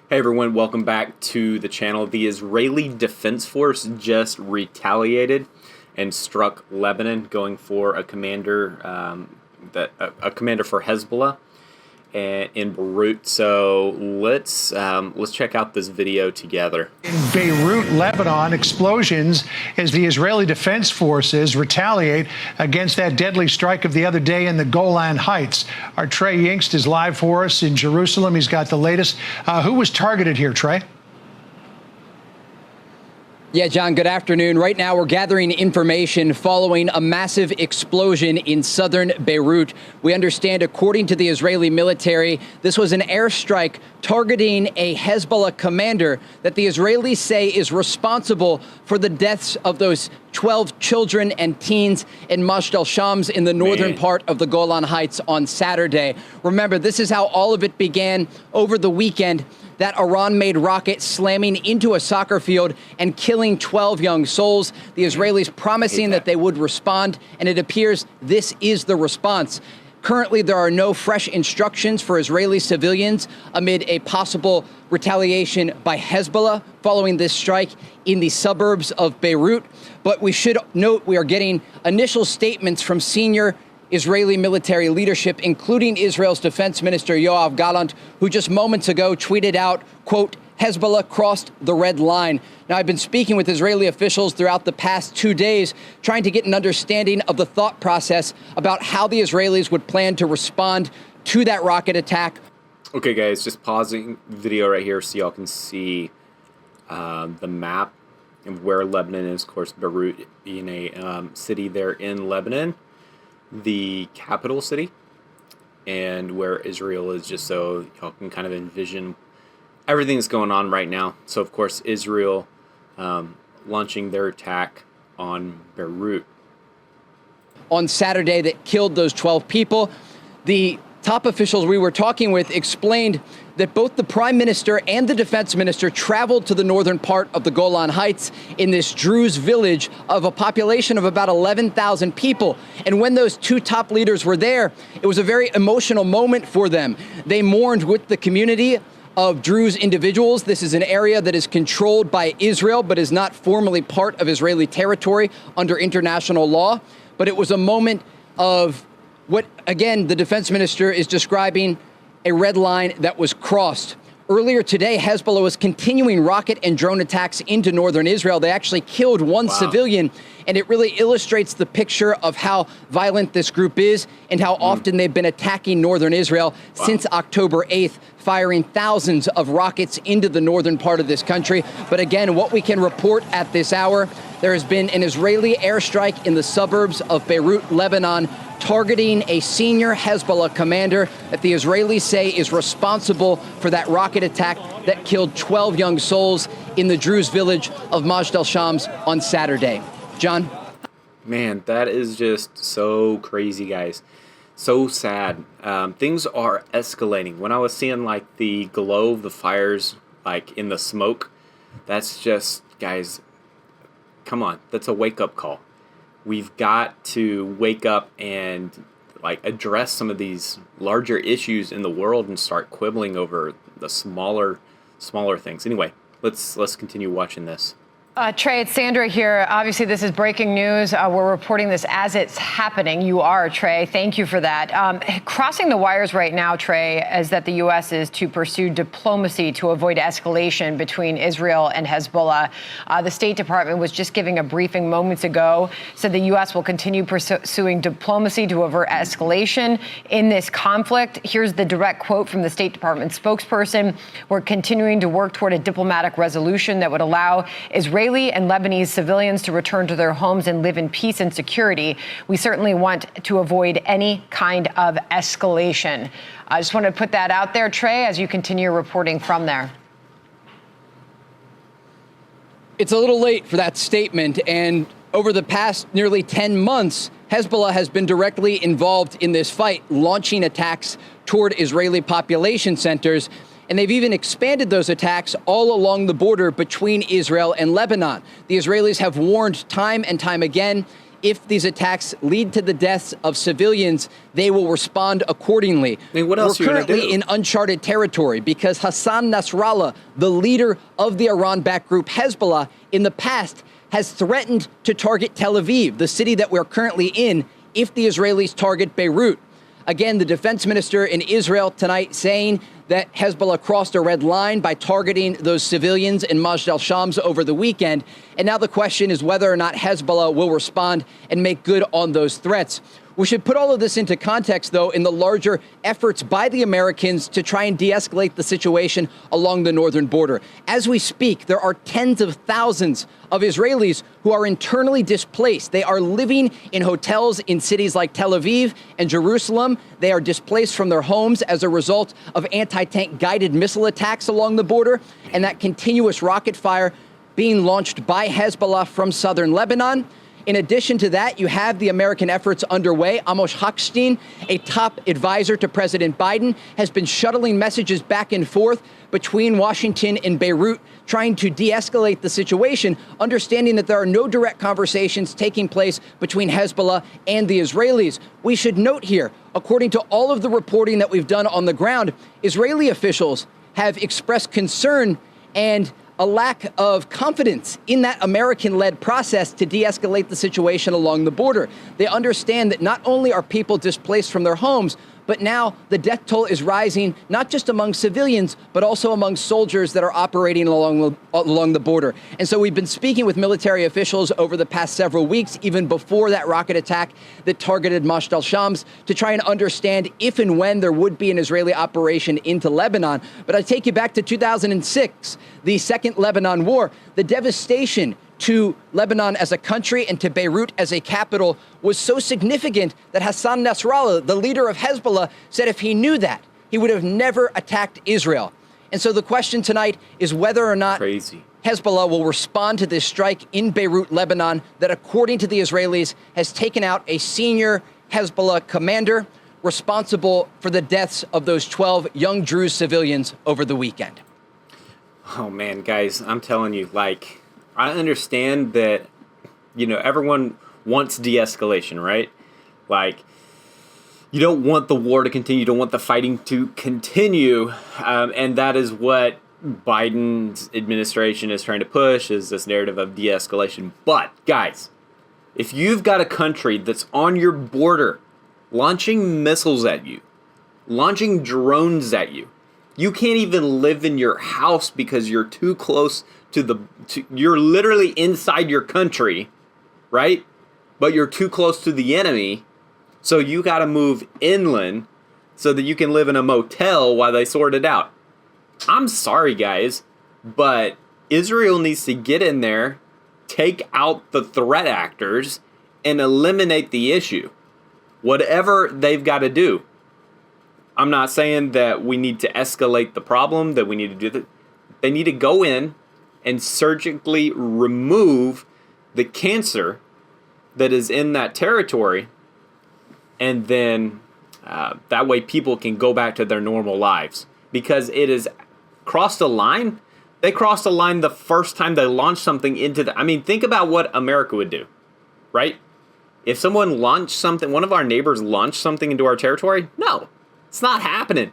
Hey everyone, welcome back to the channel. The Israeli Defense Force just retaliated and struck Lebanon, going for a commander, a commander for Hezbollah in Beirut. So let's check out this video together. In Beirut, Lebanon, explosions as the Israeli Defense Forces retaliate against that deadly strike of the other day in the Golan Heights. Our Trey Yingst is live for us in Jerusalem. He's got the latest. Who was targeted here, Trey? Yeah, John, good afternoon. Right now, we're gathering information following a massive explosion in southern Beirut. We understand, according to the Israeli military, this was an airstrike targeting a Hezbollah commander that the Israelis say is responsible for the deaths of those 12 children and teens in Majd al-Shams in the northern part of the Golan Heights on Saturday. Remember, this is how all of it began over the weekend. That Iran-made rocket slamming into a soccer field and killing 12 young souls. The Israelis promising that they would respond, and it appears this is the response. Currently, there are no fresh instructions for Israeli civilians amid a possible retaliation by Hezbollah following this strike in the suburbs of Beirut. But we should note we are getting initial statements from senior Israeli military leadership, including Israel's defense minister Yoav Gallant, who just moments ago tweeted out, quote, Hezbollah crossed the red line. Now, I've been speaking with Israeli officials throughout the past 2 days, trying to get an understanding of the thought process about how the Israelis would plan to respond to that rocket attack. Okay, guys, just pausing the video right here so y'all can see the map of where Lebanon is. Of course, Beirut being a city there in Lebanon, the capital city, and where Israel is, just so y'all can kind of envision everything that's going on right now. So, of course, Israel launching their attack on Beirut on Saturday that killed those 12 people. The top officials we were talking with explained that both the prime minister and the defense minister traveled to the northern part of the Golan Heights in this Druze village of a population of about 11,000 people. And when those two top leaders were there, it was a very emotional moment for them. They mourned with the community of Druze individuals. This is an area that is controlled by Israel, but is not formally part of Israeli territory under international law. But it was a moment of what, again, the defense minister is describing a red line that was crossed. Earlier today, Hezbollah was continuing rocket and drone attacks into northern Israel. They actually killed one civilian, and it really illustrates the picture of how violent this group is and how often they've been attacking northern Israel since October 8th, firing thousands of rockets into the northern part of this country. But again, what we can report at this hour, there has been an Israeli airstrike in the suburbs of Beirut, Lebanon, targeting a senior Hezbollah commander that the Israelis say is responsible for that rocket attack that killed 12 young souls in the Druze village of Majd al-Shams on Saturday. John? Man, that is just so crazy, guys. So sad. Things are escalating. When I was seeing like the glow of the fires, like in the smoke, that's just, guys, come on, that's a wake-up call. We've got to wake up and like address some of these larger issues in the world and start quibbling over the smaller things. Anyway, let's continue watching this. Trey, it's Sandra here. Obviously, this is breaking news. We're reporting this as it's happening. You are, Trey. Thank you for that. Crossing the wires right now, Trey, is that the U.S. is to pursue diplomacy to avoid escalation between Israel and Hezbollah. The State Department was just giving a briefing moments ago, said the U.S. will continue pursuing diplomacy to avert escalation in this conflict. Here's the direct quote from the State Department spokesperson. We're continuing to work toward a diplomatic resolution that would allow Israeli and Lebanese civilians to return to their homes and live in peace and security. We certainly want to avoid any kind of escalation. I just want to put that out there, Trey, as you continue reporting from there. It's a little late for that statement, and over the past nearly 10 months, Hezbollah has been directly involved in this fight, launching attacks toward Israeli population centers. And they've even expanded those attacks all along the border between Israel and Lebanon. The Israelis have warned time and time again, if these attacks lead to the deaths of civilians, they will respond accordingly. I mean, what else We're are you gonna currently do? in uncharted territory because Hassan Nasrallah, the leader of the Iran-backed group Hezbollah, in the past has threatened to target Tel Aviv, the city that we're currently in, if the Israelis target Beirut. Again, the defense minister in Israel tonight saying that Hezbollah crossed a red line by targeting those civilians in Majd al-Shams over the weekend. And now the question is whether or not Hezbollah will respond and make good on those threats. We should put all of this into context, though, in the larger efforts by the Americans to try and de-escalate the situation along the northern border. As we speak, there are tens of thousands of Israelis who are internally displaced. They are living in hotels in cities like Tel Aviv and Jerusalem. They are displaced from their homes as a result of anti-tank guided missile attacks along the border and that continuous rocket fire being launched by Hezbollah from southern Lebanon. In addition to that, you have the American efforts underway. Amos Hochstein, a top advisor to President Biden, has been shuttling messages back and forth between Washington and Beirut, trying to de-escalate the situation, understanding that there are no direct conversations taking place between Hezbollah and the Israelis. We should note here, according to all of the reporting that we've done on the ground, Israeli officials have expressed concern and a lack of confidence in that American-led process to de-escalate the situation along the border. They understand that not only are people displaced from their homes, but now the death toll is rising, not just among civilians, but also among soldiers that are operating along the border. And so we've been speaking with military officials over the past several weeks, even before that rocket attack that targeted Majd al-Shams, to try and understand if and when there would be an Israeli operation into Lebanon. But I take you back to 2006, the Second Lebanon War, the devastation to Lebanon as a country and to Beirut as a capital was so significant that Hassan Nasrallah, the leader of Hezbollah, said if he knew that, he would have never attacked Israel. And so the question tonight is whether or not Hezbollah will respond to this strike in Beirut, Lebanon, that according to the Israelis has taken out a senior Hezbollah commander responsible for the deaths of those 12 young Druze civilians over the weekend. Oh man, guys, I'm telling you, like, I understand that, you know, everyone wants de-escalation, right? Like, you don't want the war to continue, you don't want the fighting to continue, and that is what Biden's administration is trying to push, is this narrative of de-escalation. But, guys, if you've got a country that's on your border launching missiles at you, launching drones at you, you can't even live in your house because you're too close you're literally inside your country, right? But you're too close to the enemy, so you got to move inland so that you can live in a motel while they sort it out. I'm sorry, guys, but Israel needs to get in there, take out the threat actors, and eliminate the issue. Whatever they've got to do. I'm not saying that we need to escalate the problem, that we need to do that. They need to go in and surgically remove the cancer that is in that territory, and then that way people can go back to their normal lives. Because it is crossed a line. They crossed a line the first time they launched something into the... I mean, think about what America would do, right? If someone launched something, one of our neighbors launched something into our territory, no, it's not happening,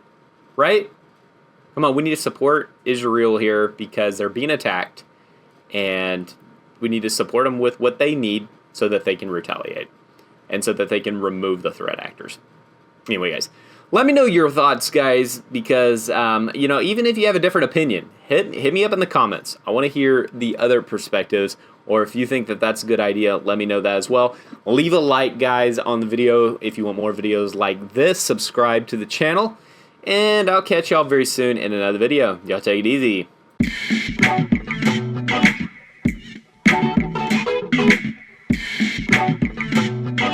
right? Come on, we need to support Israel here because they're being attacked, and we need to support them with what they need so that they can retaliate and so that they can remove the threat actors. Anyway, guys, let me know your thoughts, guys, because, you know, even if you have a different opinion, hit me up in the comments. I want to hear the other perspectives, or if you think that that's a good idea, let me know that as well. Leave a like, guys, on the video if you want more videos like this. Subscribe to the channel. And I'll catch y'all very soon in another video. Y'all take it easy.